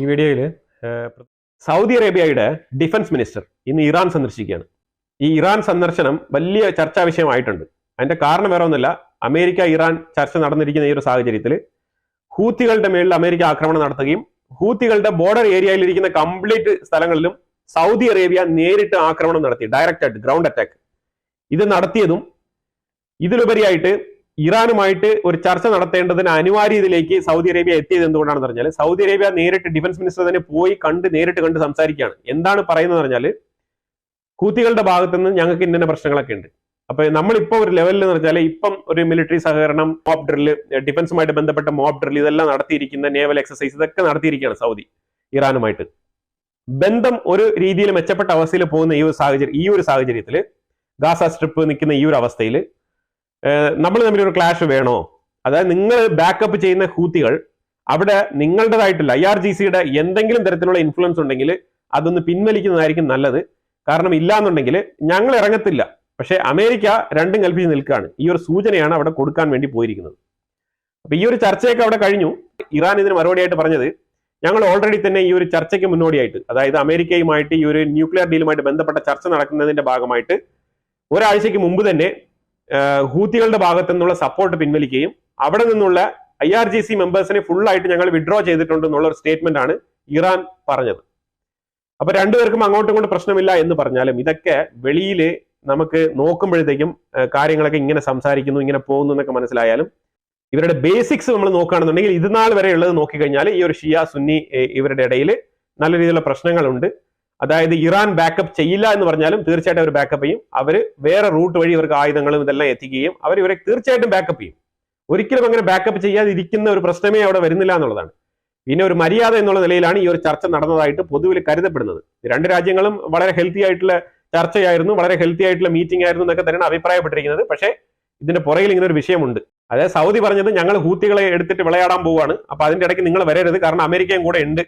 ഈ വീഡിയോയിൽ സൗദി അറേബ്യയുടെ ഡിഫൻസ് മിനിസ്റ്റർ ഇന്ന് ഇറാൻ സന്ദർശിക്കുകയാണ്. ഈ ഇറാൻ സന്ദർശനം വലിയ ചർച്ചാ വിഷയമായിട്ടുണ്ട്. അതിന്റെ കാരണം വേറെ ഒന്നുമില്ല, അമേരിക്ക ഇറാൻ ചർച്ച നടന്നിരിക്കുന്ന ഈ ഒരു സാഹചര്യത്തിൽ ഹൂത്തികളുടെ മേളിൽ അമേരിക്ക ആക്രമണം നടത്തുകയും ഹൂത്തികളുടെ ബോർഡർ ഏരിയയിൽ ഇരിക്കുന്ന കംപ്ലീറ്റ് സ്ഥലങ്ങളിലും സൗദി അറേബ്യ നേരിട്ട് ആക്രമണം നടത്തി, ഡയറക്റ്റ് ആയിട്ട് ഗ്രൗണ്ട് അറ്റാക്ക് ഇത് നടത്തിയതും ഇതിലുപരിയായിട്ട് ഇറാനുമായിട്ട് ഒരു ചർച്ച നടത്തേണ്ടതിന് അനിവാര്യതയിലേക്ക് സൗദി അറേബ്യ എത്തിയത് എന്തുകൊണ്ടാണെന്ന് പറഞ്ഞാൽ, സൗദി അറേബ്യ നേരിട്ട് ഡിഫൻസ് മിനിസ്റ്റർ തന്നെ പോയി നേരിട്ട് കണ്ട് സംസാരിക്കുകയാണ്. എന്താണ് പറയുന്നത് പറഞ്ഞാൽ, ഹൂത്തികളുടെ ഭാഗത്തു നിന്ന് ഞങ്ങൾക്ക് ഇന്ന പ്രശ്നങ്ങളൊക്കെ ഉണ്ട്. അപ്പൊ നമ്മളിപ്പോ ഒരു ലെവലിൽ എന്ന് പറഞ്ഞാൽ ഇപ്പം ഒരു മിലിറ്ററി സഹകരണം, മോബ് ഡ്രില്ല്, ഡിഫൻസുമായിട്ട് ബന്ധപ്പെട്ട മോബ് ഡ്രില്ല് ഇതെല്ലാം നടത്തിയിരിക്കുന്ന നേവൽ എക്സസൈസ് ഇതൊക്കെ നടത്തിയിരിക്കുകയാണ് സൗദി ഇറാനുമായിട്ട്. ബന്ധം ഒരു രീതിയിൽ മെച്ചപ്പെട്ട അവസ്ഥയിൽ പോകുന്ന ഈ ഒരു സാഹചര്യത്തിൽ ഗാസ സ്ട്രിപ്പ് നിൽക്കുന്ന ഈ ഒരു അവസ്ഥയിൽ നമ്മൾ തമ്മിലൊരു ക്ലാഷ് വേണോ? അതായത് നിങ്ങൾ ബാക്കപ്പ് ചെയ്യുന്ന ഹൂത്തികൾ അവിടെ നിങ്ങളുടേതായിട്ടില്ല IRGCയുടെ എന്തെങ്കിലും തരത്തിലുള്ള ഇൻഫ്ലുവൻസ് ഉണ്ടെങ്കിൽ അതൊന്ന് പിൻവലിക്കുന്നതായിരിക്കും നല്ലത്. കാരണം ഇല്ലാന്നുണ്ടെങ്കിൽ ഞങ്ങൾ ഇറങ്ങത്തില്ല. പക്ഷെ അമേരിക്ക രണ്ടും കൽപ്പിച്ച് നിൽക്കുകയാണ്. ഈ ഒരു സൂചനയാണ് അവിടെ കൊടുക്കാൻ വേണ്ടി പോയിരിക്കുന്നത്. അപ്പൊ ഈ ഒരു ചർച്ചയൊക്കെ അവിടെ കഴിഞ്ഞു. ഇറാൻ ഇതിന് മറുപടിയായിട്ട് പറഞ്ഞത്, ഞങ്ങൾ ഓൾറെഡി തന്നെ ഈ ഒരു ചർച്ചയ്ക്ക് മുന്നോടിയായിട്ട്, അതായത് അമേരിക്കയുമായിട്ട് ഈ ഒരു ന്യൂക്ലിയർ ഡീലുമായിട്ട് ബന്ധപ്പെട്ട ചർച്ച നടക്കുന്നതിന്റെ ഭാഗമായിട്ട് ഒരാഴ്ചയ്ക്ക് മുമ്പ് തന്നെ ഹൂത്തികളുടെ ഭാഗത്തു നിന്നുള്ള സപ്പോർട്ട് പിൻവലിക്കുകയും അവിടെ നിന്നുള്ള IRGC മെമ്പേഴ്സിനെ ഫുള്ളായിട്ട് ഞങ്ങൾ വിഡ്രോ ചെയ്തിട്ടുണ്ട് എന്നുള്ള ഒരു സ്റ്റേറ്റ്മെന്റ് ആണ് ഇറാൻ പറഞ്ഞത്. അപ്പൊ രണ്ടുപേർക്കും അങ്ങോട്ടും ഇങ്ങോട്ടും പ്രശ്നമില്ല എന്ന് പറഞ്ഞാലും ഇതൊക്കെ വെളിയിൽ നമുക്ക് നോക്കുമ്പോഴത്തേക്കും കാര്യങ്ങളൊക്കെ ഇങ്ങനെ സംസാരിക്കുന്നു, ഇങ്ങനെ പോകുന്നു എന്നൊക്കെ മനസ്സിലായാലും ഇവരുടെ ബേസിക്സ് നമ്മൾ നോക്കുകയാണെന്നുണ്ടെങ്കിൽ ഇതുനാൾ വരെ ഉള്ളത് നോക്കിക്കഴിഞ്ഞാൽ ഈ ഒരു ഷിയ സുന്നി ഇവരുടെ ഇടയിൽ നല്ല രീതിയിലുള്ള പ്രശ്നങ്ങളുണ്ട്. അതായത് ഇറാൻ ബാക്കപ്പ് ചെയ്യില്ല എന്ന് പറഞ്ഞാലും തീർച്ചയായിട്ടും അവർ ബാക്കപ്പ് ചെയ്യും. അവർ വേറെ റൂട്ട് വഴി ഇവർക്ക് ആയുധങ്ങളും ഇതെല്ലാം എത്തിക്കുകയും ഇവരെ തീർച്ചയായിട്ടും ബാക്കപ്പ് ചെയ്യും. ഒരിക്കലും അങ്ങനെ ബാക്കപ്പ് ചെയ്യാതെ ഇരിക്കുന്ന ഒരു പ്രശ്നമേ അവിടെ വരുന്നില്ല എന്നുള്ളതാണ്. പിന്നെ ഒരു മര്യാദ എന്നുള്ള നിലയിലാണ് ഈ ഒരു ചർച്ച നടന്നതായിട്ട് പൊതുവിൽ കരുതപ്പെടുന്നത്. രണ്ട് രാജ്യങ്ങളും വളരെ ഹെൽത്തി ആയിട്ടുള്ള ചർച്ചയായിരുന്നു, വളരെ ഹെൽത്തി ആയിട്ടുള്ള മീറ്റിംഗ് ആയിരുന്നു എന്നൊക്കെ തന്നെയാണ് അഭിപ്രായപ്പെട്ടിരിക്കുന്നത്. പക്ഷേ ഇതിന്റെ പുറകിൽ ഇങ്ങനെ ഒരു വിഷയമുണ്ട്. അതായത് സൗദി പറഞ്ഞത് ഞങ്ങൾ ഹൂത്തികളെ എടുത്തിട്ട് വിളയാടാൻ പോവുകയാണ്, അപ്പൊ അതിന്റെ ഇടയ്ക്ക് നിങ്ങൾ വരരുത്, കാരണം അമേരിക്കയും കൂടെ ഉണ്ട്,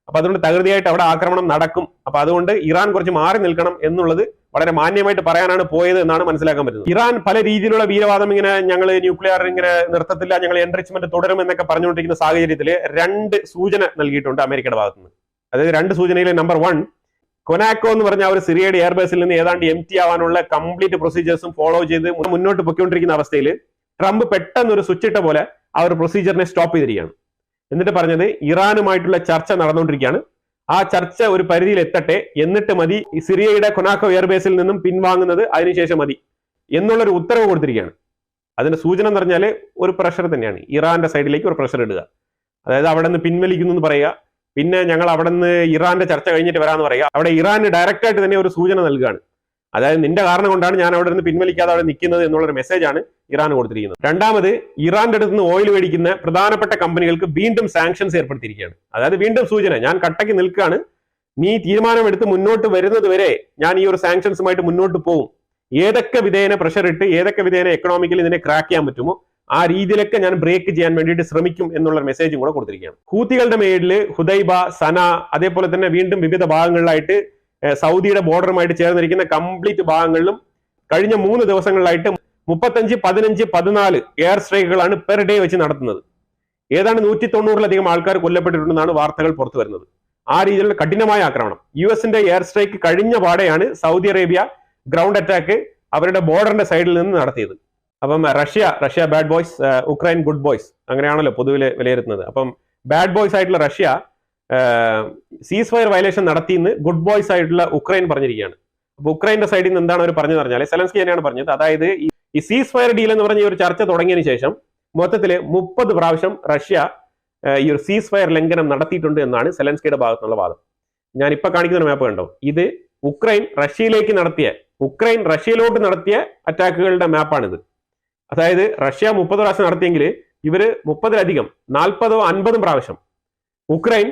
അപ്പൊ അതുകൊണ്ട് തകൃതിയായിട്ട് അവിടെ ആക്രമണം നടക്കും, അപ്പൊ അതുകൊണ്ട് ഇറാൻ കുറച്ച് മാറി നിൽക്കണം എന്നുള്ളത് വളരെ മാന്യമായിട്ട് പറയാനാണ് പോയത് എന്നാണ് മനസ്സിലാക്കാൻ പറ്റുന്നത്. ഇറാൻ പല രീതിയിലുള്ള വീരവാദം ഇങ്ങനെ ഞങ്ങൾ ന്യൂക്ലിയർ ഇങ്ങനെ നിർത്തത്തില്ല, ഞങ്ങൾ എൻറിച്ച്മെന്റ് തുടരും എന്നൊക്കെ പറഞ്ഞുകൊണ്ടിരിക്കുന്ന സാഹചര്യത്തിൽ രണ്ട് സൂചന നൽകിയിട്ടുണ്ട് അമേരിക്കയുടെ ഭാഗത്തുനിന്ന്. അതായത് രണ്ട് സൂചനയിൽ നമ്പർ 1, കൊനാക്കോ എന്ന് പറഞ്ഞ ഒരു സിറിയയുടെ എയർബേസിൽ നിന്ന് ഏതാണ്ട് empty ആവാനുള്ള കംപ്ലീറ്റ് പ്രൊസീജിയേഴ്സും ഫോളോ ചെയ്ത് മുന്നോട്ട് പൊയ്ക്കൊണ്ടിരിക്കുന്ന അവസ്ഥയിൽ ട്രംപ് പെട്ടെന്ന് ഒരു സ്വിച്ച് ഇട്ട പോലെ ആ ഒരു പ്രൊസീജിയറിനെ സ്റ്റോപ്പ് ചെയ്തിരിക്കുകയാണ്. എന്നിട്ട് പറഞ്ഞത് ഇറാനുമായിട്ടുള്ള ചർച്ച നടന്നുകൊണ്ടിരിക്കുകയാണ്, ആ ചർച്ച ഒരു പരിധിയിൽ എത്തട്ടെ, എന്നിട്ട് മതി ഈ സിറിയയുടെ കൊനാക്കോ എയർബേസിൽ നിന്നും പിൻവാങ്ങുന്നത്, അതിനുശേഷം മതി എന്നുള്ളൊരു ഉത്തരവ് കൊടുത്തിരിക്കുകയാണ്. അതിന്റെ സൂചന എന്ന് പറഞ്ഞാൽ ഒരു പ്രഷർ തന്നെയാണ്, ഇറാന്റെ സൈഡിലേക്ക് ഒരു പ്രഷർ ഇടുക. അതായത് അവിടെ നിന്ന് പിൻവലിക്കുന്നു എന്ന് പറയുക, പിന്നെ ഞങ്ങൾ അവിടെ നിന്ന് ഇറാന്റെ ചർച്ച കഴിഞ്ഞിട്ട് വരാമെന്ന് പറയുക. അവിടെ ഇറാന് ഡയറക്റ്റ് ആയിട്ട് തന്നെ ഒരു സൂചന നൽകുകയാണ്. അതായത് നിന്റെ കാരണം കൊണ്ടാണ് ഞാൻ അവിടെ നിന്ന് പിൻവലിക്കാതെ അവിടെ നിൽക്കുന്നത് എന്നുള്ളൊരു മെസ്സേജാണ് ഇറാൻ കൊടുത്തിരിക്കുന്നത്. രണ്ടാമത്, ഇറാന്റെ അടുത്ത് നിന്ന് ഓയിൽ മേടിക്കുന്ന പ്രധാനപ്പെട്ട കമ്പനികൾക്ക് വീണ്ടും സാങ്ഷൻസ് ഏർപ്പെടുത്തിയിരിക്കുകയാണ്. അതായത് വീണ്ടും സൂചന, ഞാൻ കട്ടയ്ക്ക് നിൽക്കുകയാണ്, നീ തീരുമാനമെടുത്ത് മുന്നോട്ട് വരുന്നത് വരെ ഞാൻ ഈ ഒരു സാങ്ഷൻസുമായിട്ട് മുന്നോട്ട് പോകും, ഏതൊക്കെ വിധേയന പ്രഷർ ഇട്ട് ഏതൊക്കെ വിധേയന എക്കണോമിക്കലി ഇതിനെ ക്രാക്ക് ചെയ്യാൻ പറ്റുമോ ആ രീതിയിലൊക്കെ ഞാൻ ബ്രേക്ക് ചെയ്യാൻ വേണ്ടിയിട്ട് ശ്രമിക്കും എന്നുള്ള മെസ്സേജും കൂടെ കൊടുത്തിരിക്കുകയാണ്. ഹൂത്തികളുടെ മേളിൽ ഹുദൈബ, സന, അതേപോലെ തന്നെ വീണ്ടും വിവിധ ഭാഗങ്ങളിലായിട്ട് സൗദിയുടെ ബോർഡറുമായിട്ട് ചേർന്നിരിക്കുന്ന കംപ്ലീറ്റ് ഭാഗങ്ങളിലും കഴിഞ്ഞ 3 ദിവസങ്ങളിലായിട്ട് 35, 15, 14 എയർ സ്ട്രൈക്കുകളാണ് പെർ ഡേ വെച്ച് നടത്തുന്നത്. ഏതാണ്ട് 190-ലധികം ആൾക്കാർ കൊല്ലപ്പെട്ടിട്ടുണ്ടെന്നാണ് വാർത്തകൾ പുറത്തു വരുന്നത്. ആ രീതിയിലുള്ള കഠിനമായ ആക്രമണം US-ന്റെ എയർ സ്ട്രൈക്ക് കഴിഞ്ഞ പാടെയാണ് സൗദി അറേബ്യ ഗ്രൗണ്ട് അറ്റാക്ക് അവരുടെ ബോർഡറിന്റെ സൈഡിൽ നിന്ന് നടത്തിയത്. അപ്പം Russia bad boys, Ukraine good boys, അങ്ങനെയാണല്ലോ പൊതുവിൽ വിലയിരുത്തുന്നത്. അപ്പം ബാഡ് ബോയ്സ് ആയിട്ടുള്ള റഷ്യ സീസ് ഫയർ വയലേഷൻ നടത്തിയെന്ന് ഗുഡ് ബോയ്സ് ആയിട്ടുള്ള ഉക്രൈൻ പറഞ്ഞിരിക്കുകയാണ്. അപ്പൊ ഉക്രൈന്റെ സൈഡിൽ നിന്ന് എന്താണ് അവർ പറഞ്ഞത് പറഞ്ഞാൽ, സെലൻസ്കി തന്നെയാണ് പറഞ്ഞത്. അതായത് ഈ സീസ് ഫയർ ഡീൽ എന്ന് പറഞ്ഞ ഒരു ചർച്ച തുടങ്ങിയതിനു ശേഷം മൊത്തത്തിൽ 30 പ്രാവശ്യം റഷ്യ ഈ ഒരു സീസ് ഫയർ ലംഘനം നടത്തിയിട്ടുണ്ട് എന്നാണ് സെലൻസ്കിയുടെ ഭാഗത്തുനിന്നുള്ള വാദം. ഞാൻ ഇപ്പൊ കാണിക്കുന്ന മാപ്പ് കണ്ടോ, ഇത് ഉക്രൈൻ റഷ്യയിലോട്ട് നടത്തിയ അറ്റാക്കുകളുടെ മാപ്പാണിത്. അതായത് റഷ്യ 30 പ്രാവശ്യം നടത്തിയെങ്കിൽ ഇവര് 30-ലധികം 40-ഓ 50-ഉം പ്രാവശ്യം ഉക്രൈൻ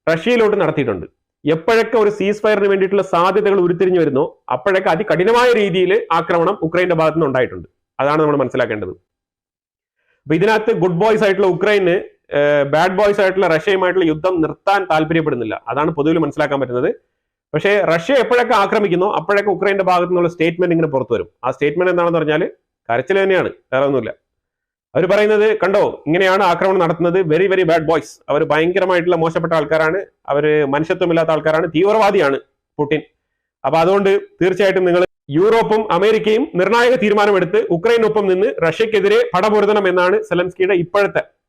റഷ്യയിലോട്ട് നടത്തിയിട്ടുണ്ട്. എപ്പോഴൊക്കെ ഒരു സീസ് ഫയറിന് വേണ്ടിയിട്ടുള്ള സാധ്യതകൾ ഉരുത്തിരിഞ്ഞു വരുന്നോ അപ്പോഴൊക്കെ അതികഠിനമായ രീതിയിൽ ആക്രമണം ഉക്രൈന്റെ ഭാഗത്തുനിന്ന് ഉണ്ടായിട്ടുണ്ട്. അതാണ് നമ്മൾ മനസ്സിലാക്കേണ്ടത്. അപ്പൊ ഇതിനകത്ത് ഗുഡ് ബോയ്സ് ആയിട്ടുള്ള ഉക്രൈന് ബാഡ് ബോയ്സ് ആയിട്ടുള്ള റഷ്യയുമായിട്ടുള്ള യുദ്ധം നിർത്താൻ താല്പര്യപ്പെടുന്നില്ല. അതാണ് പൊതുവിൽ മനസ്സിലാക്കാൻ പറ്റുന്നത്. പക്ഷേ റഷ്യ എപ്പോഴൊക്കെ ആക്രമിക്കുന്നോ അപ്പോഴൊക്കെ ഉക്രൈന്റെ ഭാഗത്തു നിന്നുള്ള സ്റ്റേറ്റ്മെന്റ് ഇങ്ങനെ പുറത്തു വരും. ആ സ്റ്റേറ്റ്മെന്റ് എന്താണെന്ന് പറഞ്ഞാൽ കരച്ചിൽ തന്നെയാണ്, വേറെ ഒന്നുമില്ല. അവർ പറയുന്നത് കണ്ടോ, ഇങ്ങനെയാണ് ആക്രമണം നടത്തുന്നത്, വെരി വെരി ബാഡ് ബോയ്സ്, അവർ ഭയങ്കരമായിട്ടുള്ള മോശപ്പെട്ട ആൾക്കാരാണ്, അവര് മനുഷ്യത്വമില്ലാത്ത ആൾക്കാരാണ്, തീവ്രവാദിയാണ് പുടിൻ. അപ്പൊ അതുകൊണ്ട് തീർച്ചയായിട്ടും നിങ്ങൾ യൂറോപ്പും അമേരിക്കയും നിർണായക തീരുമാനമെടുത്ത് ഉക്രൈനൊപ്പം നിന്ന് റഷ്യക്കെതിരെ പടപൊരുതണം എന്നാണ് സെലൻസ്കിയുടെ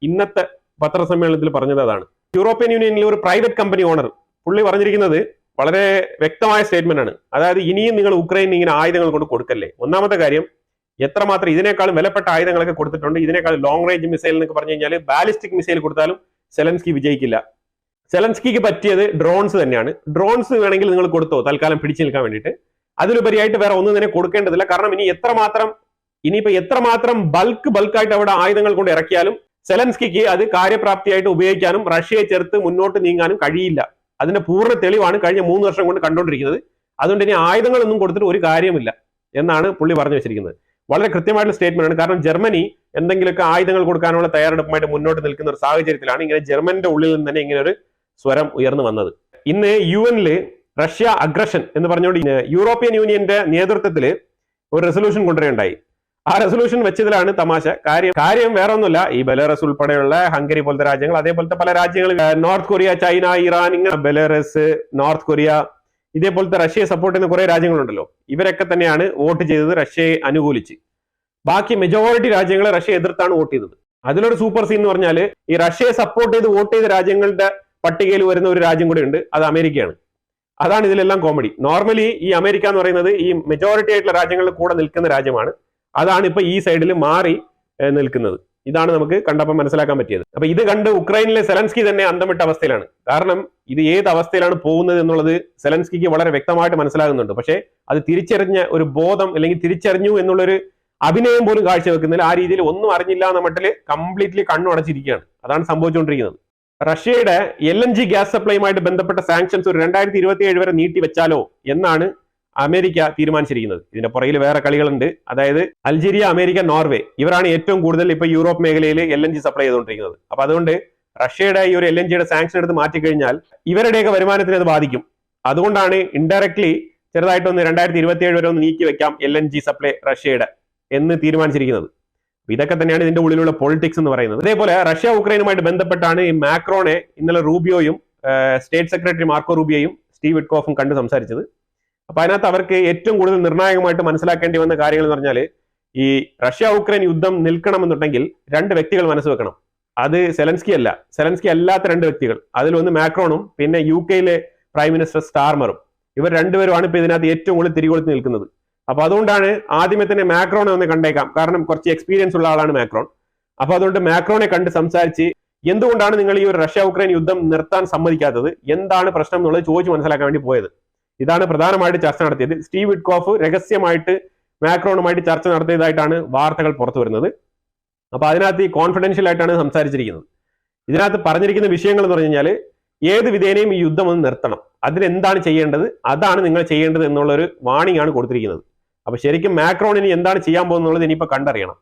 ഇന്നത്തെ പത്രസമ്മേളനത്തിൽ പറഞ്ഞത്. അതാണ് യൂറോപ്യൻ യൂണിയനിലെ ഒരു പ്രൈവറ്റ് കമ്പനി ഓണർ പുള്ളി പറഞ്ഞിരിക്കുന്നത് വളരെ വ്യക്തമായ സ്റ്റേറ്റ്മെന്റ് ആണ്. അതായത് ഇനിയും നിങ്ങൾ ഉക്രൈനിന് ഇങ്ങനെ ആയുധങ്ങൾ കൊണ്ട് കൊടുക്കല്ലേ. ഒന്നാമത്തെ കാര്യം, എത്രമാത്രം ഇതിനേക്കാളും വിലപ്പെട്ട ആയുധങ്ങളൊക്കെ കൊടുത്തിട്ടുണ്ട്. ഇതിനേക്കാൾ ലോങ് റേഞ്ച് മിസൈൽ എന്നൊക്കെ പറഞ്ഞു കഴിഞ്ഞാൽ ബാലിസ്റ്റിക് മിസൈൽ കൊടുത്താലും സെലൻസ്കി വിജയിക്കില്ല. സെലൻസ്കിക്ക് പറ്റിയത് ഡ്രോൺസ് തന്നെയാണ്. ഡ്രോൺസ് വേണമെങ്കിൽ നിങ്ങൾ കൊടുത്തോ തൽക്കാലം പിടിച്ചു നിൽക്കാൻ വേണ്ടിയിട്ട്. അതിലുപരിയായിട്ട് വേറെ ഒന്നും തന്നെ കൊടുക്കേണ്ടതില്ല. കാരണം ഇനിയിപ്പോ എത്രമാത്രം ബൾക്കായിട്ട് അവിടെ ആയുധങ്ങൾ കൊണ്ട് ഇറക്കിയാലും സെലൻസ്കിക്ക് അത് കാര്യപ്രാപ്തിയായിട്ട് ഉപയോഗിക്കാനും റഷ്യയെ ചേർത്ത് മുന്നോട്ട് നീങ്ങാനും കഴിയില്ല. അതിന്റെ പൂർണ്ണ തെളിവാണ് കഴിഞ്ഞ 3 വർഷം കൊണ്ട് കണ്ടുകൊണ്ടിരിക്കുന്നത്. അതുകൊണ്ട് ഇനി ആയുധങ്ങളൊന്നും കൊടുത്തിട്ട് ഒരു കാര്യമില്ല എന്നാണ് പുള്ളി പറഞ്ഞു വെച്ചിരിക്കുന്നത്. വളരെ കൃത്യമായിട്ടുള്ള സ്റ്റേറ്റ്മെന്റ് ആണ്. കാരണം ജർമ്മനി എന്തെങ്കിലുമൊക്കെ ആയുധങ്ങൾ കൊടുക്കാനുള്ള തയ്യാറെടുപ്പുമായിട്ട് മുന്നോട്ട് നിൽക്കുന്ന ഒരു സാഹചര്യത്തിലാണ് ഇങ്ങനെ ജർമ്മനിന്റെ ഉള്ളിൽ നിന്ന് തന്നെ ഇങ്ങനെ ഒരു സ്വരം ഉയർന്നു വന്നത്. ഇന്ന് UN റഷ്യ അഗ്രഷൻ എന്ന് പറഞ്ഞുകൊണ്ട് യൂറോപ്യൻ യൂണിയന്റെ നേതൃത്വത്തിൽ ഒരു റെസൊല്യൂഷൻ കൊണ്ടുവരികയുണ്ടായി. ആ റെസൊല്യൂഷൻ വെച്ചതിലാണ് തമാശ. കാര്യം വേറെ ഒന്നുമില്ല, ഈ ബെലാറസ് ഉൾപ്പെടെയുള്ള ഹംഗറി പോലത്തെ രാജ്യങ്ങൾ, അതേപോലത്തെ പല രാജ്യങ്ങൾ, നോർത്ത് കൊറിയ, ചൈന, ഇറാൻ, ഇങ്ങനെ ബെലാറസ്, നോർത്ത് കൊറിയ, ഇതേപോലത്തെ റഷ്യയെ സപ്പോർട്ട് ചെയ്യുന്ന കുറെ രാജ്യങ്ങളുണ്ടല്ലോ, ഇവരൊക്കെ തന്നെയാണ് വോട്ട് ചെയ്തത് റഷ്യയെ അനുകൂലിച്ച്. ബാക്കി മെജോറിറ്റി രാജ്യങ്ങളെ റഷ്യ എതിർത്താണ് വോട്ട് ചെയ്തത്. അതിലൊരു സൂപ്പർ സീൻ എന്ന് പറഞ്ഞാൽ ഈ റഷ്യയെ സപ്പോർട്ട് ചെയ്ത് വോട്ട് ചെയ്ത രാജ്യങ്ങളുടെ പട്ടികയിൽ വരുന്ന ഒരു രാജ്യം കൂടെ ഉണ്ട്, അത് അമേരിക്കയാണ്. അതാണ് ഇതിലെല്ലാം കോമഡി. നോർമലി ഈ അമേരിക്ക എന്ന് പറയുന്നത് ഈ മെജോറിറ്റി ആയിട്ടുള്ള രാജ്യങ്ങളിൽ കൂടെ നിൽക്കുന്ന രാജ്യമാണ്. അതാണ് ഇപ്പൊ ഈ സൈഡിൽ മാറി നിൽക്കുന്നത്. ഇതാണ് നമുക്ക് കണ്ടപ്പോൾ മനസ്സിലാക്കാൻ പറ്റിയത്. അപ്പൊ ഇത് കണ്ട് ഉക്രൈനിലെ സെലൻസ്കി തന്നെ അന്തമിട്ട അവസ്ഥയിലാണ്. കാരണം ഇത് ഏത് അവസ്ഥയിലാണ് പോകുന്നത് എന്നുള്ളത് സെലൻസ്കിക്ക് വളരെ വ്യക്തമായിട്ട് മനസ്സിലാകുന്നുണ്ട്. പക്ഷേ അത് തിരിച്ചറിഞ്ഞ ഒരു ബോധം, അല്ലെങ്കിൽ തിരിച്ചറിഞ്ഞു എന്നുള്ളൊരു അഭിനയം പോലും കാഴ്ചവെക്കുന്നില്ല. ആ രീതിയിൽ ഒന്നും അറിഞ്ഞില്ല എന്ന മട്ടില് കംപ്ലീറ്റ്ലി കണ്ണുടച്ചിരിക്കുകയാണ്. അതാണ് സംഭവിച്ചുകൊണ്ടിരിക്കുന്നത്. റഷ്യയുടെ LNG ഗ്യാസ് സപ്ലൈയുമായിട്ട് ബന്ധപ്പെട്ട സാങ്ഷൻസ് ഒരു 2027 വരെ നീട്ടിവെച്ചാലോ എന്നാണ് അമേരിക്ക തീരുമാനിച്ചിരിക്കുന്നത്. ഇതിന്റെ പുറകിൽ വേറെ കളികളുണ്ട്. അതായത് അൾജീരിയ, അമേരിക്ക, നോർവേ, ഇവരാണ് ഏറ്റവും കൂടുതൽ ഇപ്പൊ യൂറോപ്പ് മേഖലയിൽ LNG സപ്ലൈ ചെയ്തുകൊണ്ടിരിക്കുന്നത്. അപ്പൊ അതുകൊണ്ട് റഷ്യയുടെ ഈ ഒരു LNGയുടെ സാങ്ഷൻ എടുത്ത് മാറ്റിക്കഴിഞ്ഞാൽ ഇവരുടെയൊക്കെ വരുമാനത്തിന് അത് ബാധിക്കും. അതുകൊണ്ടാണ് ഇൻഡയറക്ട്ലി ചെറുതായിട്ടൊന്ന് 2027 വരെ ഒന്ന് നീക്കി വെക്കാം LNG സപ്ലൈ റഷ്യയുടെ എന്ന് തീരുമാനിച്ചിരിക്കുന്നത്. ഇതൊക്കെ തന്നെയാണ് ഇതിന്റെ ഉള്ളിലുള്ള പൊളിറ്റിക്സ് എന്ന് പറയുന്നത്. അതേപോലെ റഷ്യ ഉക്രൈനുമായിട്ട് ബന്ധപ്പെട്ടാണ് ഈ മാക്രോനെ ഇന്നലെ റൂബിയോയും സ്റ്റേറ്റ് സെക്രട്ടറി മാർക്കോ റൂബിയോയും സ്റ്റീവ് വിറ്റ്കോഫും കണ്ട് സംസാരിച്ചത്. അപ്പൊ അതിനകത്ത് അവർക്ക് ഏറ്റവും കൂടുതൽ നിർണായകമായിട്ട് മനസ്സിലാക്കേണ്ടി വന്ന കാര്യങ്ങൾ എന്ന് പറഞ്ഞാൽ, ഈ റഷ്യ ഉക്രൈൻ യുദ്ധം നിൽക്കണമെന്നുണ്ടെങ്കിൽ 2 വ്യക്തികൾ മനസ്സ് വെക്കണം. അത് സെലൻസ്കി അല്ലാത്ത 2 വ്യക്തികൾ. അതിലൊന്ന് മാക്രോണും പിന്നെ UK പ്രൈം മിനിസ്റ്റർ സ്റ്റാർമറും. ഇവർ രണ്ടുപേരുമാണ് ഇപ്പൊ ഇതിനകത്ത് ഏറ്റവും കൂടുതൽ തിരികൊളുത്തി നിൽക്കുന്നത്. അപ്പൊ അതുകൊണ്ടാണ് ആദ്യമേ തന്നെ മാക്രോണെ ഒന്ന് കണ്ടേക്കാം. കാരണം കുറച്ച് എക്സ്പീരിയൻസ് ഉള്ള ആളാണ് മാക്രോൺ. അപ്പൊ അതുകൊണ്ട് മാക്രോണെ കണ്ട് സംസാരിച്ച് എന്തുകൊണ്ടാണ് നിങ്ങൾ ഈ ഒരു റഷ്യ ഉക്രൈൻ യുദ്ധം നിർത്താൻ സമ്മതിക്കാത്തത്, എന്താണ് പ്രശ്നം എന്നുള്ളത് ചോദിച്ച് മനസ്സിലാക്കാൻ വേണ്ടി പോയത്. ഇതാണ് പ്രധാനമായിട്ട് ചർച്ച നടത്തിയത്. സ്റ്റീവ് വിറ്റ്കോഫ് രഹസ്യമായിട്ട് മാക്രോണുമായിട്ട് ചർച്ച നടത്തിയതായിട്ടാണ് വാർത്തകൾ പുറത്തു വരുന്നത്. അപ്പൊ അതിനകത്ത് ഈ കോൺഫിഡൻഷ്യൽ ആയിട്ടാണ് സംസാരിച്ചിരിക്കുന്നത്. ഇതിനകത്ത് പറഞ്ഞിരിക്കുന്ന വിഷയങ്ങൾ എന്ന് പറഞ്ഞു കഴിഞ്ഞാൽ, ഏത് വിധേനയും ഈ യുദ്ധം ഒന്ന് നിർത്തണം, അതിനെന്താണ് ചെയ്യേണ്ടത്, അതാണ് നിങ്ങൾ ചെയ്യേണ്ടത് എന്നുള്ളൊരു വാണിംഗ് ആണ് കൊടുത്തിരിക്കുന്നത്. അപ്പൊ ശരിക്കും മാക്രോണിന് എന്താണ് ചെയ്യാൻ പോകുന്നത് ഇനിയിപ്പോ കണ്ടറിയണം.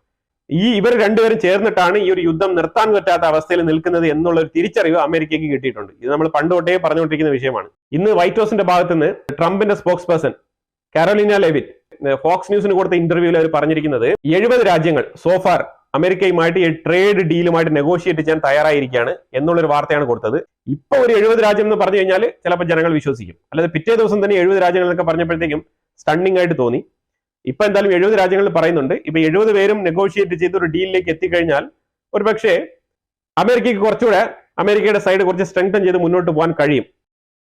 ഇവർ രണ്ടുപേരും ചേർന്നിട്ടാണ് ഈ ഒരു യുദ്ധം നിർത്താൻ പറ്റാത്ത അവസ്ഥയിൽ നിൽക്കുന്നത് എന്നുള്ള ഒരു തിരിച്ചറിവ് അമേരിക്കയ്ക്ക് കിട്ടിയിട്ടുണ്ട്. ഇത് നമ്മൾ പണ്ട് തൊട്ടേ പറഞ്ഞുകൊണ്ടിരിക്കുന്ന വിഷയമാണ്. ഇന്ന് വൈറ്റ് ഹൗസിന്റെ ഭാഗത്ത് നിന്ന് ട്രംപിന്റെ spokesperson Karoline Leavitt Fox ന്യൂസിന് കൊടുത്ത ഇന്റർവ്യൂവിൽ അവർ പറഞ്ഞിരിക്കുന്നത് 70 രാജ്യങ്ങൾ സോഫാർ അമേരിക്കയുമായിട്ട് ഈ ട്രേഡ് ഡീലുമായിട്ട് നെഗോഷിയേറ്റ് ചെയ്യാൻ തയ്യാറായിരിക്കുകയാണ് എന്നുള്ളൊരു വാർത്തയാണ് കൊടുത്തത്. ഇപ്പൊ ഒരു 70 രാജ്യം എന്ന് പറഞ്ഞു കഴിഞ്ഞാൽ ചിലപ്പോൾ ജനങ്ങൾ വിശ്വസിക്കും. അല്ലാതെ പിറ്റേ ദിവസം തന്നെ 70 രാജ്യങ്ങൾ എന്നൊക്കെ പറഞ്ഞപ്പോഴത്തേക്കും സ്റ്റണ്ണിംഗ് ആയിട്ട് തോന്നി. ഇപ്പൊ എന്തായാലും 70 രാജ്യങ്ങൾ പറയുന്നുണ്ട്. ഇപ്പൊ 70 പേരും നെഗോഷിയേറ്റ് ചെയ്ത് ഒരു ഡീലിലേക്ക് എത്തിക്കഴിഞ്ഞാൽ ഒരുപക്ഷെ അമേരിക്കയ്ക്ക് കുറച്ചുകൂടെ അമേരിക്കയുടെ സൈഡ് കുറച്ച് സ്ട്രെങ്തൻ ചെയ്ത് മുന്നോട്ട് പോകാൻ കഴിയും.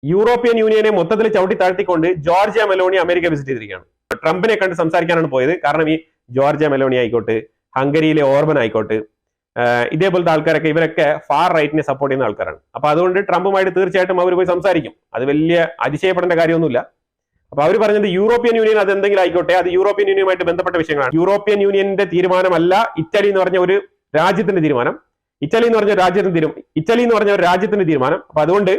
യൂറോപ്യൻ യൂണിയനെ മൊത്തത്തിൽ ചവിട്ടി താഴ്ത്തിക്കൊണ്ട് ജോർജിയ മെലോണി അമേരിക്ക വിസിറ്റ് ചെയ്തിരിക്കുകയാണ്. ട്രംപിനെ കണ്ട് സംസാരിക്കാനാണ് പോയത്. കാരണം ഈ ജോർജിയ മെലോണി ആയിക്കോട്ടെ, ഹംഗറിയിലെ ഓർബൻ ആയിക്കോട്ടെ, ഇതേപോലത്തെ ആൾക്കാരൊക്കെ ഇവരൊക്കെ ഫാർ റൈറ്റിനെ സപ്പോർട്ട് ചെയ്യുന്ന ആൾക്കാരാണ്. അപ്പൊ അതുകൊണ്ട് ട്രംപുമായിട്ട് തീർച്ചയായിട്ടും അവർ പോയി സംസാരിക്കും. അത് വലിയ അതിശയപ്പെടേണ്ട കാര്യമൊന്നുമില്ല. അപ്പൊ അവർ പറഞ്ഞത് യൂറോപ്യൻ യൂണിയൻ അത് എന്തെങ്കിലും ആയിക്കോട്ടെ, അത് യൂറോപ്യൻ യൂണിയനുമായിട്ട് ബന്ധപ്പെട്ട വിഷയങ്ങളാണ്. യൂറോപ്യൻ യൂണിയന്റെ തീരുമാനമല്ല ഇറ്റലി എന്ന് പറഞ്ഞ ഒരു രാജ്യത്തിന്റെ തീരുമാനം. ഇറ്റലി എന്ന് പറഞ്ഞ ഒരു രാജ്യത്തിന്റെ തീരുമാനം. അപ്പൊ അതുകൊണ്ട്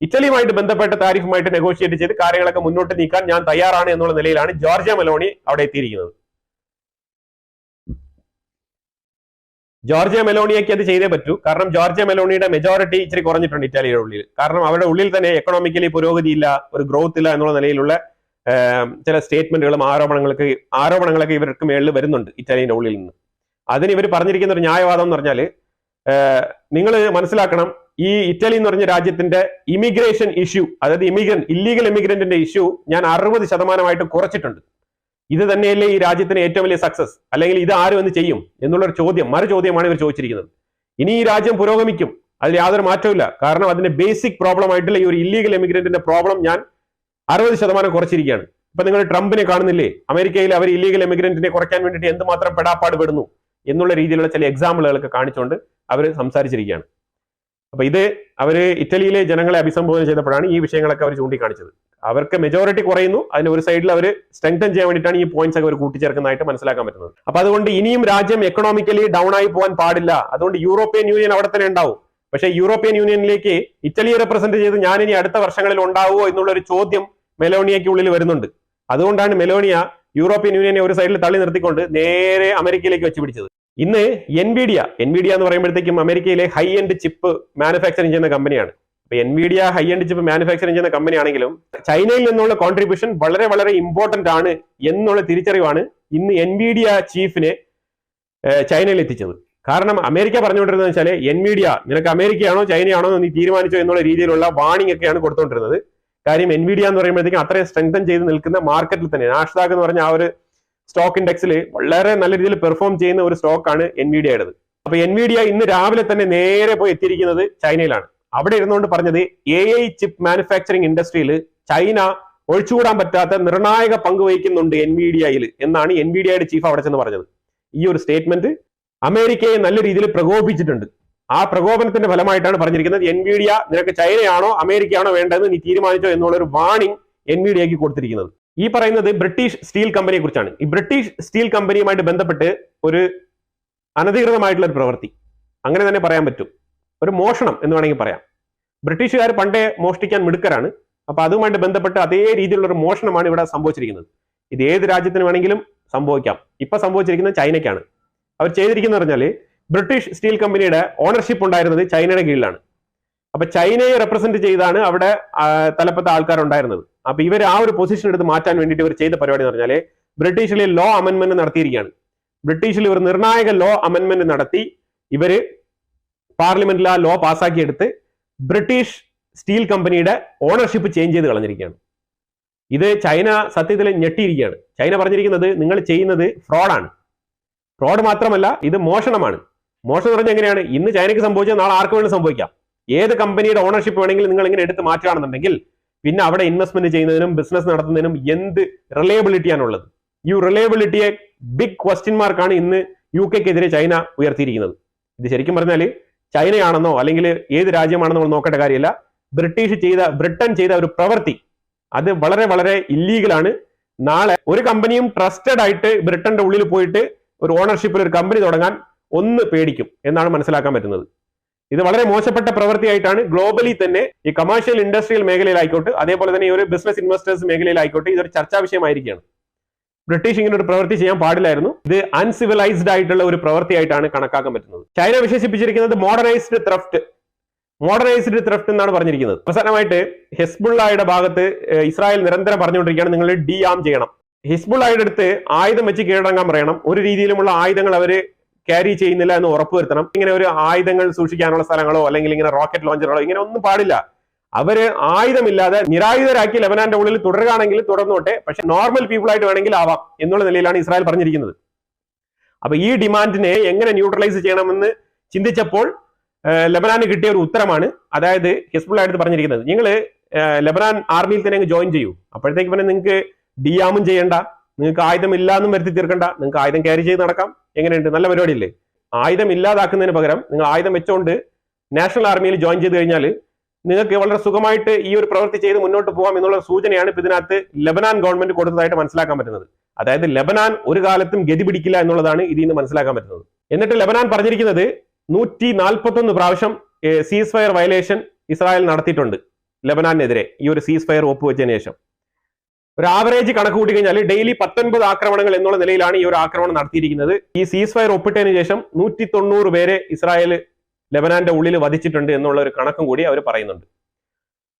ഇറ്റലിയുമായിട്ട് ബന്ധപ്പെട്ട താരിഫുമായിട്ട് നെഗോഷിയേറ്റ് ചെയ്ത് കാര്യങ്ങളൊക്കെ മുന്നോട്ട് നീക്കാൻ ഞാൻ തയ്യാറാണ് എന്നുള്ള നിലയിലാണ് ജോർജിയ മെലോണി അവിടെ എത്തിയിരിക്കുന്നത്. ജോർജിയ മെലോണിയയ്ക്ക് അത് ചെയ്തേ പറ്റൂ. കാരണം ജോർജിയ മെലോണിയുടെ മെജോറിറ്റി ഇച്ചിരി കുറഞ്ഞിട്ടുണ്ട് ഇറ്റാലിയുടെ ഉള്ളിൽ. കാരണം അവരുടെ ഉള്ളിൽ തന്നെ എക്കണോമിക്കലി പുരോഗതിയില്ല, ഒരു ഗ്രോത്ത് ഇല്ല എന്നുള്ള നിലയിലുള്ള ചില സ്റ്റേറ്റ്മെന്റുകളും ആരോപണങ്ങളൊക്കെ ഇവർക്ക് മേളിൽ വരുന്നുണ്ട് ഇറ്റാലിയുടെ ഉള്ളിൽ നിന്ന്. അതിന് ഇവർ പറഞ്ഞിരിക്കുന്ന ഒരു ന്യായവാദം എന്ന് പറഞ്ഞാൽ, നിങ്ങൾ മനസ്സിലാക്കണം, ഈ ഇറ്റലി എന്ന് പറഞ്ഞ രാജ്യത്തിന്റെ ഇമിഗ്രേഷൻ ഇഷ്യൂ, അതായത് ഇല്ലീഗൽ ഇമിഗ്രന്റിന്റെ ഇഷ്യൂ ഞാൻ 60% കുറച്ചിട്ടുണ്ട്. ഇത് തന്നെയല്ലേ ഈ രാജ്യത്തിന് ഏറ്റവും വലിയ സക്സസ്? അല്ലെങ്കിൽ ഇത് ആരും എന്ന് ചെയ്യും എന്നുള്ളൊരു മറുചോദ്യമാണ് ഇവർ ചോദിച്ചിരിക്കുന്നത്. ഇനി ഈ രാജ്യം പുരോഗമിക്കും, അതിൽ യാതൊരു മാറ്റമില്ല. കാരണം അതിന്റെ ബേസിക് പ്രോബ്ലം ആയിട്ടുള്ള ഈ ഒരു ഇല്ലീഗൽ ഇമിഗ്രന്റിന്റെ പ്രോബ്ലം ഞാൻ 60% കുറച്ചിരിക്കുകയാണ്. ഇപ്പൊ നിങ്ങൾ ട്രംപിനെ കാണുന്നില്ലേ? അമേരിക്കയിൽ അവർ ഇല്ലീഗൽ ഇമിഗ്രന്റിനെ കുറയ്ക്കാൻ വേണ്ടിയിട്ട് എന്തുമാത്രം പെടാപ്പാട് പെടുന്നു എന്നുള്ള രീതിയിലുള്ള ചില എക്സാമ്പിളുകളൊക്കെ കാണിച്ചുകൊണ്ട് അവർ സംസാരിച്ചിരിക്കുകയാണ്. അപ്പൊ ഇത് അവര് ഇറ്റലിയിലെ ജനങ്ങളെ അഭിസംബോധന ചെയ്തപ്പോഴാണ് ഈ വിഷയങ്ങളൊക്കെ അവർ ചൂണ്ടിക്കാണിച്ചത്. അവർക്ക് മെജോറിറ്റി കുറയുന്നു, അതിന് ഒരു സൈഡിൽ അവർ സ്ട്രെങ്തൻ ചെയ്യാൻ വേണ്ടിയിട്ടാണ് ഈ പോയിന്റ്സ് ഒക്കെ അവർ കൂട്ടിച്ചേർക്കുന്നതായിട്ട് മനസ്സിലാക്കാൻ പറ്റുന്നത്. അപ്പൊ അതുകൊണ്ട് ഇനിയും രാജ്യം എക്കണോമിക്കലി ഡൗൺ ആയി പോകാൻ പാടില്ല. അതുകൊണ്ട് യൂറോപ്യൻ യൂണിയൻ അവിടെ തന്നെ ഉണ്ടാവും. പക്ഷേ യൂറോപ്യൻ യൂണിയനിലേക്ക് ഇറ്റലിയെ റെപ്രസെന്റ് ചെയ്ത് ഞാൻ ഇനി അടുത്ത വർഷങ്ങളിൽ ഉണ്ടാവുമോ എന്നുള്ള ഒരു ചോദ്യം മെലോണിയയ്ക്ക് ഉള്ളിൽ വരുന്നുണ്ട്. അതുകൊണ്ടാണ് മെലോണിയ യൂറോപ്യൻ യൂണിയനെ ഒരു സൈഡിൽ തള്ളി നിർത്തിക്കൊണ്ട് നേരെ അമേരിക്കയിലേക്ക് വെച്ച് പിടിച്ചത്. ഇന്ന് എൻവിഡിയ എന്ന് പറയുമ്പോഴത്തേക്കും അമേരിക്കയിലെ ഹൈ എൻഡ് ചിപ്പ് മാനുഫാക്ചറിങ് ചെയ്യുന്ന കമ്പനിയാണ്. അപ്പൊ Nvidia high end chip manufacturing ചെയ്യുന്ന കമ്പനി ആണെങ്കിലും ചൈനയിൽ നിന്നുള്ള കോൺട്രിബ്യൂഷൻ വളരെ വളരെ ഇമ്പോർട്ടന്റ് ആണ് എന്നുള്ള തിരിച്ചറിവാണ് ഇന്ന് എൻവിഡിയ ചീഫിനെ ചൈനയിൽ എത്തിച്ചത്. കാരണം അമേരിക്ക പറഞ്ഞുകൊണ്ടിരുന്നത് വെച്ചാൽ എൻവിഡിയ നിനക്ക് അമേരിക്കയാണോ ചൈനയാണോ എന്ന് നീ തീരുമാനിച്ചോ എന്നുള്ള രീതിയിലുള്ള വാണിംഗ് ഒക്കെയാണ് കൊടുത്തുകൊണ്ടിരുന്നത്. കാര്യം എൻവിഡിയ എന്ന് പറയുമ്പോഴത്തേക്കും അത്രയും സ്ട്രെങ്തൻ ചെയ്ത് നിൽക്കുന്ന മാർക്കറ്റിൽ തന്നെ നാസ്ഡാക്ക് എന്ന് പറഞ്ഞ ആ ഒരു സ്റ്റോക്ക് ഇൻഡെക്സിൽ വളരെ നല്ല രീതിയിൽ പെർഫോം ചെയ്യുന്ന ഒരു സ്റ്റോക്കാണ് എൻവിഡിയയുടേത്. അപ്പൊ എൻവിഡിയ ഇന്ന് രാവിലെ തന്നെ നേരെ പോയി എത്തിയിരിക്കുന്നത് ചൈനയിലാണ്. അവിടെ ഇരുന്നുകൊണ്ട് പറഞ്ഞത് AI ചിപ്പ് മാനുഫാക്ചറിങ് ഇൻഡസ്ട്രിയിൽ ചൈന ഒഴിച്ചുകൂടാൻ പറ്റാത്ത നിർണായക പങ്ക് വഹിക്കുന്നുണ്ട് എൻവിഡിയയിൽ എന്നാണ് എൻവിഡിയയുടെ ചീഫ് അവിടെ ചെന്ന് പറഞ്ഞത്. ഈ ഒരു സ്റ്റേറ്റ്മെന്റ് അമേരിക്കയെ നല്ല രീതിയിൽ പ്രകോപിച്ചിട്ടുണ്ട്. ആ പ്രകോപനത്തിന്റെ ഫലമായിട്ടാണ് പറഞ്ഞിരിക്കുന്നത് എൻവിഡിയ നിനക്ക് ചൈനയാണോ അമേരിക്കയാണോ വേണ്ടതെന്ന് നീ തീരുമാനിച്ചോ എന്നുള്ള ഒരു വാണിംഗ് എൻവിഡിയയ്ക്ക് കൊടുത്തിരിക്കുന്നത്. ഈ പറയുന്നത് ബ്രിട്ടീഷ് സ്റ്റീൽ കമ്പനിയെ കുറിച്ചാണ്. ഈ ബ്രിട്ടീഷ് സ്റ്റീൽ കമ്പനിയുമായിട്ട് ബന്ധപ്പെട്ട് ഒരു അനധികൃതമായിട്ടുള്ള ഒരു പ്രവൃത്തി, അങ്ങനെ തന്നെ പറയാൻ പറ്റും, ഒരു മോഷണം എന്ന് വേണമെങ്കിൽ പറയാം. ബ്രിട്ടീഷുകാർ പണ്ടേ മോഷ്ടിക്കാൻ മിടുക്കരാണ്. അപ്പൊ അതുമായിട്ട് ബന്ധപ്പെട്ട് അതേ രീതിയിലുള്ള ഒരു മോഷണമാണ് ഇവിടെ സംഭവിച്ചിരിക്കുന്നത്. ഇത് ഏത് രാജ്യത്തിന് വേണമെങ്കിലും സംഭവിക്കാം. ഇപ്പൊ സംഭവിച്ചിരിക്കുന്നത് ചൈനയ്ക്കാണ്. അവർ ചെയ്തിരിക്കുന്നത് പറഞ്ഞാല് ബ്രിട്ടീഷ് സ്റ്റീൽ കമ്പനിയുടെ ഓണർഷിപ്പ് ഉണ്ടായിരുന്നത് ചൈനയുടെ കീഴിലാണ്. അപ്പൊ ചൈനയെ റെപ്രസെന്റ് ചെയ്താണ് അവിടെ തലപ്പത്തെ ആൾക്കാരുണ്ടായിരുന്നത്. അപ്പൊ ഇവർ ആ ഒരു പൊസിഷൻ എടുത്ത് മാറ്റാൻ വേണ്ടിയിട്ട് ഇവർ ചെയ്ത പരിപാടി എന്ന് പറഞ്ഞാല് ബ്രിട്ടീഷിലെ ലോ അമെന്റ്മെന്റ് നടത്തിയിരിക്കുകയാണ്. ബ്രിട്ടീഷിൽ ഒരു നിർണായക ലോ അമെന്റ്മെന്റ് നടത്തി ഇവര് പാർലമെന്റിൽ ആ ലോ പാസ്സാക്കിയെടുത്ത് ബ്രിട്ടീഷ് സ്റ്റീൽ കമ്പനിയുടെ ഓണർഷിപ്പ് ചേഞ്ച് ചെയ്ത് കളഞ്ഞിരിക്കുകയാണ്. ഇത് ചൈന സത്യത്തിൽ ഞെട്ടിയിരിക്കുകയാണ്. ചൈന പറഞ്ഞിരിക്കുന്നത് നിങ്ങൾ ചെയ്യുന്നത് ഫ്രോഡാണ്. ഫ്രോഡ് മാത്രമല്ല, ഇത് മോഷണമാണ്. മോഷണം എന്ന് പറഞ്ഞാൽ എങ്ങനെയാണ്? ഇന്ന് ചൈനയ്ക്ക് സംഭവിച്ചാൽ നാളെ ആർക്ക് വേണമെങ്കിലും സംഭവിക്കാം. ഏത് കമ്പനിയുടെ ഓണർഷിപ്പ് വേണമെങ്കിലും നിങ്ങൾ ഇങ്ങനെ എടുത്ത് മാറ്റുകയാണെന്നുണ്ടെങ്കിൽ പിന്നെ അവിടെ ഇൻവെസ്റ്റ്മെന്റ് ചെയ്യുന്നതിനും ബിസിനസ് നടത്തുന്നതിനും എന്ത് റിലയബിലിറ്റിയാണുള്ളത്? ഈ റിലയബിലിറ്റിയെ ബിഗ് ക്വസ്റ്റ്യൻ മാർക്കാണ് ഇന്ന് UK-ക്കെതിരെ ചൈന ഉയർത്തിയിരിക്കുന്നത്. ഇത് ശരിക്കും പറഞ്ഞാൽ ചൈനയാണെന്നോ അല്ലെങ്കിൽ ഏത് രാജ്യമാണെന്നോ നോക്കേണ്ട കാര്യമില്ല. ബ്രിട്ടൻ ചെയ്ത ഒരു പ്രവൃത്തി അത് വളരെ വളരെ ഇല്ലീഗലാണ്. നാളെ ഒരു കമ്പനിയും ട്രസ്റ്റഡ് ആയിട്ട് ബ്രിട്ടന്റെ ഉള്ളിൽ പോയിട്ട് ഒരു ഓണർഷിപ്പിൽ ഒരു കമ്പനി തുടങ്ങാൻ ഒന്ന് പേടിക്കും എന്നാണ് മനസ്സിലാക്കാൻ പറ്റുന്നത്. ഇത് വളരെ മോശപ്പെട്ട പ്രവൃത്തിയായിട്ടാണ് ഗ്ലോബലി തന്നെ ഈ കമേഴ്ഷ്യൽ ഇൻഡസ്ട്രിയൽ മേഖലയിലായിക്കോട്ടെ, അതേപോലെ തന്നെ ഈ ഒരു ബിസിനസ് ഇൻവെസ്റ്റേഴ്സ് മേഖലയിലായിക്കോട്ടെ ഇതൊരു ചർച്ചാ വിഷയമായിരിക്കുകയാണ്. ബ്രിട്ടീഷ് ഇങ്ങനെ ഒരു പ്രവൃത്തി ചെയ്യാൻ പാടില്ലായിരുന്നു. ഇത് അൺസിവിലൈസ്ഡ് ആയിട്ടുള്ള ഒരു പ്രവൃത്തിയായിട്ടാണ് കണക്കാക്കാൻ പറ്റുന്നത്. ചൈന വിശേഷിപ്പിച്ചിരിക്കുന്നത് മോഡേണൈസ്ഡ് ത്രെഫ്റ്റ് എന്നാണ് പറഞ്ഞിരിക്കുന്നത്. അവസാനമായിട്ട് ഹിസ്ബുള്ളയുടെ ഭാഗത്ത് ഇസ്രായേൽ നിരന്തരം പറഞ്ഞുകൊണ്ടിരിക്കുകയാണ് നിങ്ങൾ ഡിആം ചെയ്യണം. ഹിസ്ബുള്ളയുടെ അടുത്ത് ആയുധം വെച്ച് കീഴടങ്ങാൻ പറയണം. ഒരു രീതിയിലുമുള്ള ആയുധങ്ങൾ അവര് ക്യാരി ചെയ്യുന്നില്ല എന്ന് ഉറപ്പുവരുത്തണം. ഇങ്ങനെ ഒരു ആയുധങ്ങൾ സൂക്ഷിക്കാനുള്ള സ്ഥലങ്ങളോ അല്ലെങ്കിൽ ഇങ്ങനെ റോക്കറ്റ് ലോഞ്ചറുകളോ ഇങ്ങനെ ഒന്നും പാടില്ല. അവര് ആയുധമില്ലാതെ നിരായുധരാക്കി ലെബനാന്റെ ഉള്ളിൽ തുടരുകയാണെങ്കിൽ തുടർന്നോട്ടെ, പക്ഷെ നോർമൽ പീപ്പിൾ ആയിട്ട് വേണമെങ്കിൽ ആവാം എന്നുള്ള നിലയിലാണ് ഇസ്രായേൽ പറഞ്ഞിരിക്കുന്നത്. അപ്പൊ ഈ ഡിമാൻഡിനെ എങ്ങനെ ന്യൂട്രലൈസ് ചെയ്യണമെന്ന് ചിന്തിച്ചപ്പോൾ ലെബനാന് കിട്ടിയ ഒരു ഉത്തരമാണ്, അതായത് ഹിസ്ബുള്ള അടുത്ത് പറഞ്ഞിരിക്കുന്നത് നിങ്ങൾ ലെബനാൻ ആർമിയിൽ തന്നെ അങ്ങ് ജോയിൻ ചെയ്യൂ. അപ്പോഴത്തേക്ക് പിന്നെ നിങ്ങൾക്ക് ഡിയാമും ചെയ്യേണ്ട, നിങ്ങൾക്ക് ആയുധം ഇല്ലാന്നും വരുത്തി തീർക്കണ്ട, നിങ്ങൾക്ക് ആയുധം ക്യാരി ചെയ്ത് നടക്കാം. എങ്ങനെയുണ്ട്? നല്ല പരിപാടിയില്ലേ? ആയുധം ഇല്ലാതാക്കുന്നതിന് പകരം നിങ്ങൾ ആയുധം വെച്ചുകൊണ്ട് നാഷണൽ ആർമിയിൽ ജോയിൻ ചെയ്ത് കഴിഞ്ഞാൽ നിങ്ങൾക്ക് വളരെ സുഖമായിട്ട് ഈ ഒരു പ്രവൃത്തി ചെയ്ത് മുന്നോട്ട് പോകാം എന്നുള്ള സൂചനയാണ് ഇപ്പൊ ഇതിനകത്ത് ലെബനാൻ ഗവൺമെന്റ് കൊടുത്തതായിട്ട് മനസ്സിലാക്കാൻ പറ്റുന്നത്. അതായത് ലെബനാൻ ഒരു കാലത്തും ഗതി പിടിക്കില്ല എന്നുള്ളതാണ് ഇതിൽ നിന്ന് മനസ്സിലാക്കാൻ പറ്റുന്നത്. എന്നിട്ട് ലെബനാൻ പറഞ്ഞിരിക്കുന്നത് 141 പ്രാവശ്യം സീസ് ഫയർ വയലേഷൻ ഇസ്രായേൽ നടത്തിയിട്ടുണ്ട് ലെബനാനെതിരെ ഈ ഒരു സീസ് ഫയർ ഒപ്പുവെച്ചതിന് ശേഷം. ഒരു ആവറേജ് കണക്ക് കൂട്ടി കഴിഞ്ഞാൽ ഡെയിലി 19 ആക്രമണങ്ങൾ എന്നുള്ള നിലയിലാണ് ഈ ഒരു ആക്രമണം നടത്തിയിരിക്കുന്നത്. ഈ സീസ് ഫയർ ഒപ്പിട്ടതിന് ശേഷം 190 പേരെ ഇസ്രായേൽ ലെബനാന്റെ ഉള്ളിൽ വധിച്ചിട്ടുണ്ട് എന്നുള്ള ഒരു കണക്കും കൂടി അവർ പറയുന്നുണ്ട്.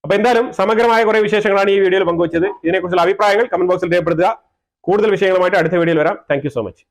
അപ്പൊ എന്തായാലും സമഗ്രമായ കുറെ വിശേഷങ്ങളാണ് ഈ വീഡിയോയിൽ പങ്കുവച്ചത്. ഇതിനെക്കുറിച്ചുള്ള അഭിപ്രായങ്ങൾ കമന്റ് ബോക്സിൽ രേഖപ്പെടുത്തുക. കൂടുതൽ വിഷയങ്ങളുമായിട്ട് അടുത്ത വീഡിയോയിൽ വരാം. Thank you so much.